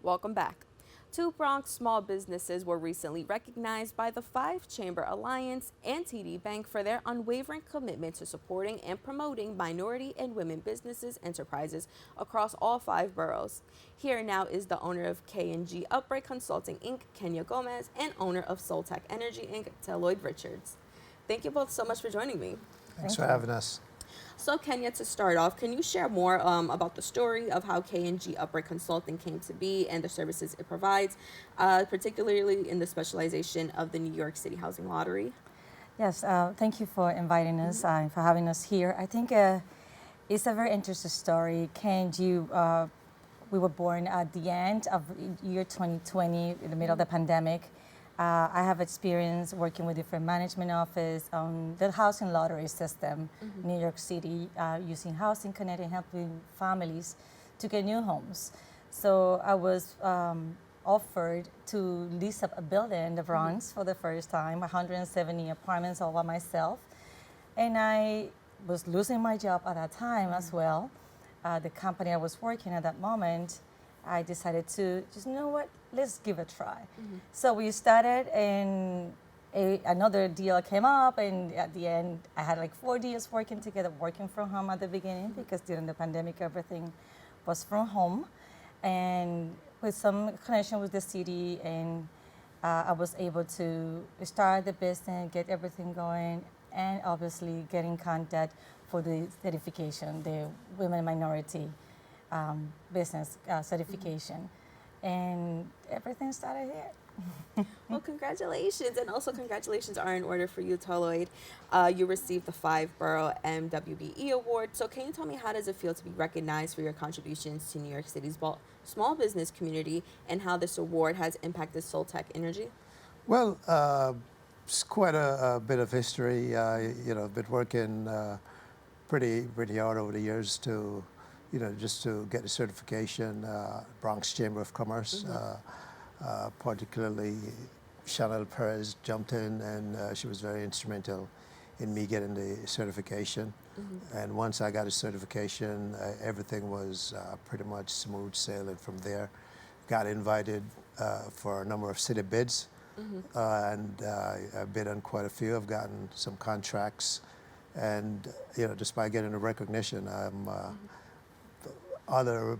Welcome back. Two Bronx small businesses were recently recognized by the Five Chamber Alliance and TD Bank for their unwavering commitment to supporting and promoting minority and women businesses enterprises across all five boroughs. Here now is the owner of K&G Upright Consulting Inc., Kenia Gomez, and owner of SolTech Energy Inc., Telloyd Richards. Thank you both so much for joining me. Thanks for having us. So Kenya, to start off, can you share more about the story of how K&G Upright Consulting came to be and the services it provides, particularly in the specialization of the New York City Housing Lottery? Yes, thank you for inviting us, for having us here. I think it's a very interesting story. K&G, we were born at the end of year 2020, in the middle of the pandemic. I have experience working with different management office on the housing lottery system in New York City, using Housing Connect and helping families to get new homes. So I was offered to lease up a building in the Bronx for the first time, 170 apartments all by myself. And I was losing my job at that time as well. The company I was working at that moment, I decided to just, you know what, let's give it a try. So we started, and another deal came up, and at the end, I had like 4 deals working together, working from home at the beginning, because during the pandemic, everything was from home. And with some connection with the city, and I was able to start the business, get everything going, and obviously get in contact for the certification, the women minority business certification, and everything started here. Well, congratulations, and also congratulations are in order for you, Telloyd. You received the Five Borough MWBE Award. So can you tell me, how does it feel to be recognized for your contributions to New York City's small business community, and how this award has impacted SolTech Energy? Well, it's quite a bit of history. I've been working pretty hard over the years to, just to get the certification. Bronx Chamber of Commerce, particularly Chanel Perez jumped in, and she was very instrumental in me getting the certification. And once I got a certification, everything was pretty much smooth sailing from there. Got invited for a number of city bids, and I bid on quite a few. I've gotten some contracts, and just by getting the recognition, other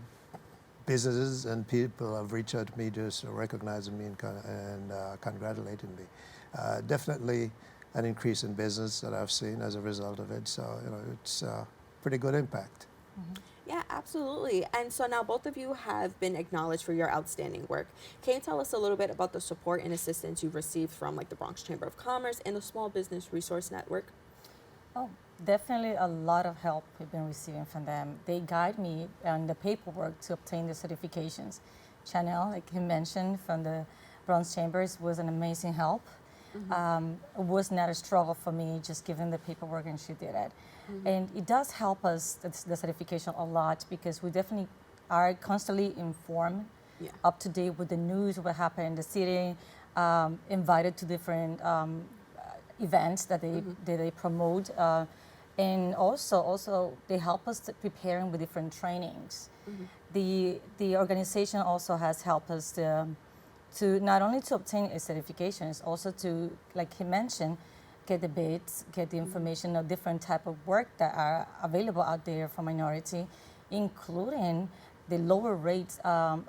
businesses and people have reached out to me just recognizing me and congratulating me. Definitely an increase in business that I've seen as a result of it. So it's a pretty good impact. Yeah, absolutely. And so now both of you have been acknowledged for your outstanding work. Can you tell us a little bit about the support and assistance you've received from like the Bronx Chamber of Commerce and the Small Business Resource Network? Oh, definitely a lot of help we've been receiving from them. They guide me on the paperwork to obtain the certifications. Chanel, like he mentioned, from the Bronx Chambers, was an amazing help. It was not a struggle for me, just giving the paperwork, and she did it. And it does help us, the certification, a lot, because we definitely are constantly informed, up to date with the news, what happened in the city, invited to different events that they promote, and also they help us preparing with different trainings. The organization also has helped us to not only to obtain a certification, it's also to, like he mentioned, get the bids, get the information of different type of work that are available out there for minority, including the lower rates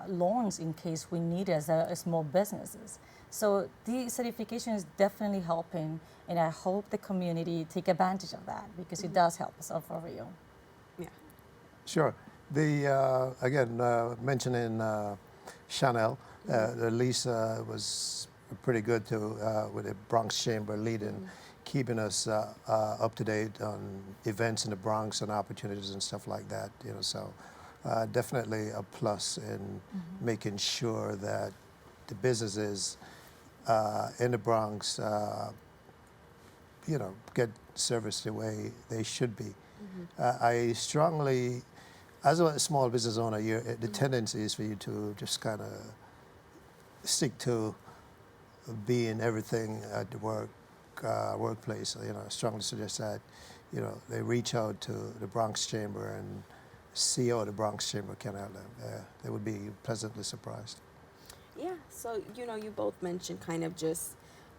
loans in case we need as small businesses. So the certification is definitely helping, and I hope the community take advantage of that, because it does help us out for real. Yeah. Sure. Again, mentioning Chanel, the lease was pretty good with the Bronx Chamber leading, keeping us up to date on events in the Bronx and opportunities and stuff like that. So definitely a plus in making sure that the businesses in the Bronx, get serviced the way they should be. I strongly, as a small business owner, the tendency is for you to just kind of stick to being everything at the workplace. I strongly suggest that they reach out to the Bronx Chamber and CEO of the Bronx Chamber of Canada. They would be pleasantly surprised. Yeah, so you both mentioned kind of just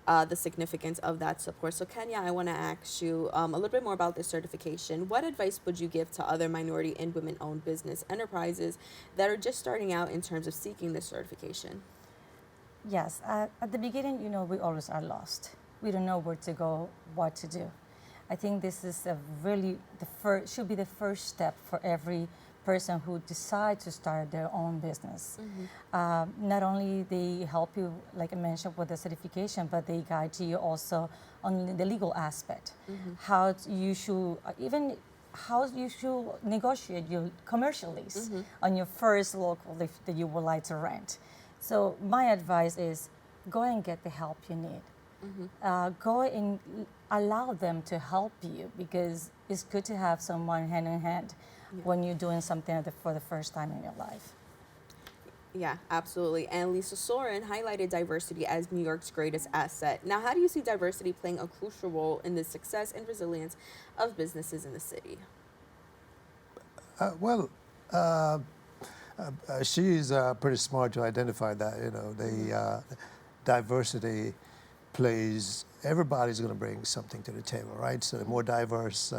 the significance of that support. So Kenya, I want to ask you a little bit more about this certification. What advice would you give to other minority and women-owned business enterprises that are just starting out in terms of seeking this certification? Yes, at the beginning, we always are lost. We don't know where to go, what to do. I think this is should be the first step for every person who decides to start their own business. Not only they help you, like I mentioned, with the certification, but they guide you also on the legal aspect. How you should negotiate your commercial lease on your first local that you would like to rent. So my advice is go and get the help you need. Go and allow them to help you, because it's good to have someone hand in hand when you're doing something for the first time in your life. Yeah, absolutely. And Lisa Soren highlighted diversity as New York's greatest asset. Now, how do you see diversity playing a crucial role in the success and resilience of businesses in the city? She's pretty smart to identify that. The diversity plays. Everybody's going to bring something to the table, right? So the more diverse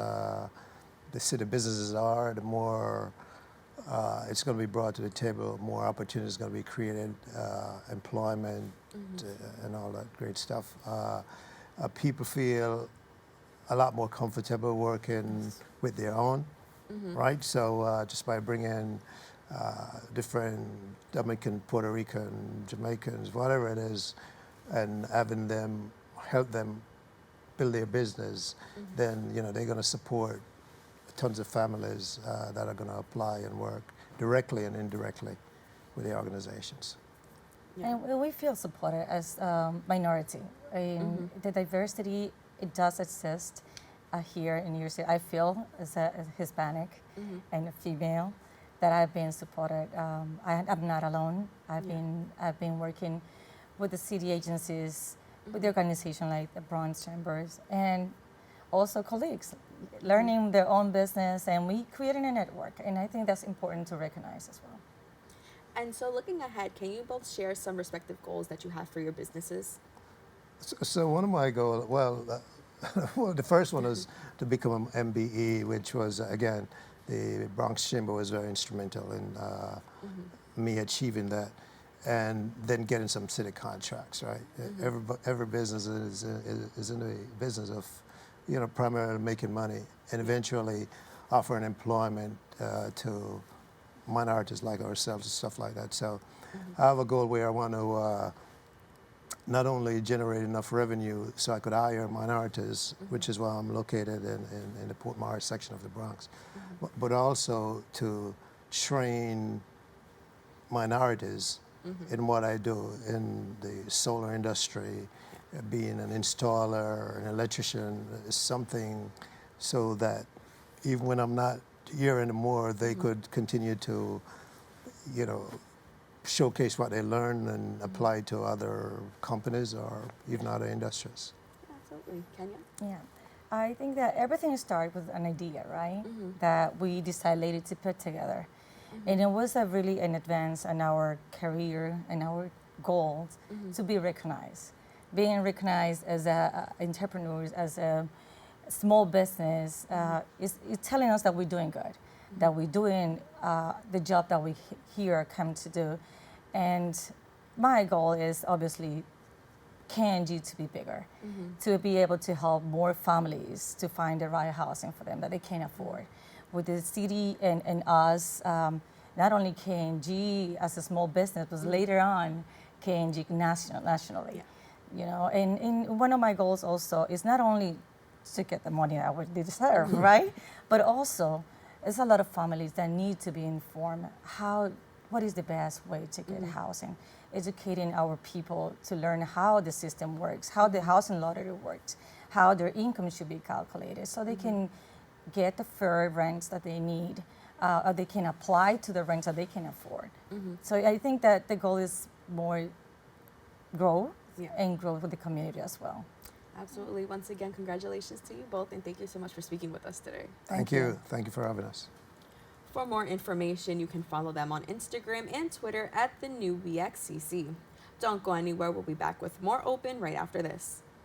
the city businesses are, the more it's going to be brought to the table, more opportunities going to be created, employment, and all that great stuff. People feel a lot more comfortable working with their own, right? So just by bringing different Dominican, Puerto Rican, Jamaicans, whatever it is, and having them help them build their business, then they're going to support tons of families that are going to apply and work directly and indirectly with the organizations. Yeah. And we feel supported as minority. The diversity, it does exist here in New York City. I feel as a Hispanic and a female that I've been supported. I'm not alone. I've been working with the city agencies, with the organization like the Bronx Chambers, and also colleagues learning their own business, and we creating a network, and I think that's important to recognize as well. And so looking ahead, can you both share some respective goals that you have for your businesses? So one of my goals, well, the first one is to become an MBE, which was, again, the Bronx Chamber was very instrumental in me achieving that, and then getting some city contracts, right? Every business is in the business of primarily making money and eventually offering employment to minorities like ourselves and stuff like that. So I have a goal where I want to not only generate enough revenue so I could hire minorities, which is where I'm located in the Port Morris section of the Bronx, but also to train minorities in what I do in the solar industry, being an installer, an electrician, something so that even when I'm not here anymore, they could continue to, showcase what they learn and apply to other companies or even other industries. Absolutely. Kenya? Yeah. I think that everything started with an idea, right? That we decided later to put together. And it was really an advance in our career and our goals to be recognized. Being recognized as entrepreneurs, as a small business, is telling us that we're doing good, that we're doing the job that we here come to do. And my goal is obviously KNG to be bigger, to be able to help more families to find the right housing for them that they can't afford. With the city and us, not only KNG as a small business, but later on KNG nationally. And one of my goals also is not only to get the money that we deserve, right? But also, there's a lot of families that need to be informed what is the best way to get housing. Educating our people to learn how the system works, how the housing lottery works, how their income should be calculated, so they can get the fair rents that they need, or they can apply to the rents that they can afford. So I think that the goal is more grow and grow with the community as well. Absolutely. Once again, congratulations to you both, and thank you so much for speaking with us today. Thank you. Thank you for having us. For more information, you can follow them on Instagram and Twitter at the new BXCC. Don't go anywhere. We'll be back with more Open right after this.